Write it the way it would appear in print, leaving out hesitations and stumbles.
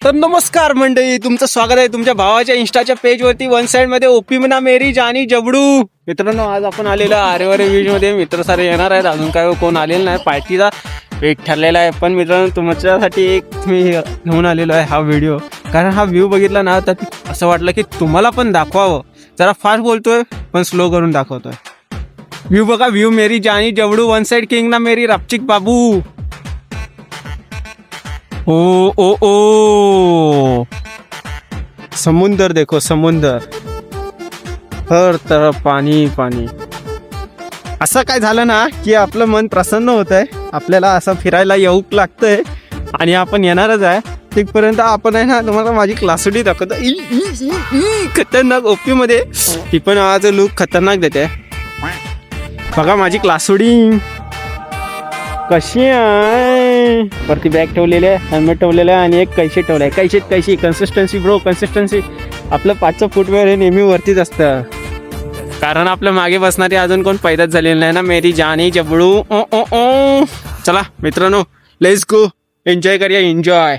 तर नमस्कार मंडळी, तुमचं स्वागत आहे तुमच्या भावाच्या इंस्टाच्या पेजवरती वन साइड मध्ये ओपी म्हणा मेरी जानी जबडू. मित्रांनो, आज आपण आलेलो आरेवारे व्ह्यूज मध्ये. मित्र सारे येणार आहेत, अजून काय कोण आलेलं नाही, पार्टीचा वेट ठरलेला आहे. पण मित्रांनो, तुमच्यासाठी एक मी घेऊन आलेलो आहे हा व्हिडिओ, कारण हा व्ह्यू बघितला ना तर असं वाटलं की तुम्हाला पण दाखवावं. जरा फास्ट बोलतोय पण स्लो करून दाखवतोय. व्ह्यू बघा, व्ह्यू मेरी जानी जबडू वन साइड किंग ना मेरी रपचिक बाबू. ओ ओ ओ समुंदर देखो, समुंदर, हर तरफ पाणी पाणी. असं काय झालं ना की आपलं मन प्रसन्न होत आहे, आपल्याला असं फिरायला येऊ लागतंय आणि आपण येणारच आहे. तिथपर्यंत आपण आहे ना तुम्हाला माझी क्लासुडी दाखवतो. खतरनाक ओपी मध्ये ती पण आज लुक खतरनाक देते. बघा माझी क्लासुडी कशी आहे. वरती बॅग ठेवलेली आहे, हेल्मेट ठेवलेलं आहे आणि एक कैशी ठेवलं आहे. कैशी कन्सिस्टन्सी ब्रो, कन्सिस्टन्सी. आपलं 5चं फुटवेअर हे नेहमी वरतीच असतं, कारण आपल्या मागे बसणारी अजून कोण पैदाच झालेलं नाही ना. मेरी जानी जबडू. ओ ओ ओ. चला मित्रांनो, लेट्स गो, एन्जॉय करूया, एन्जॉय.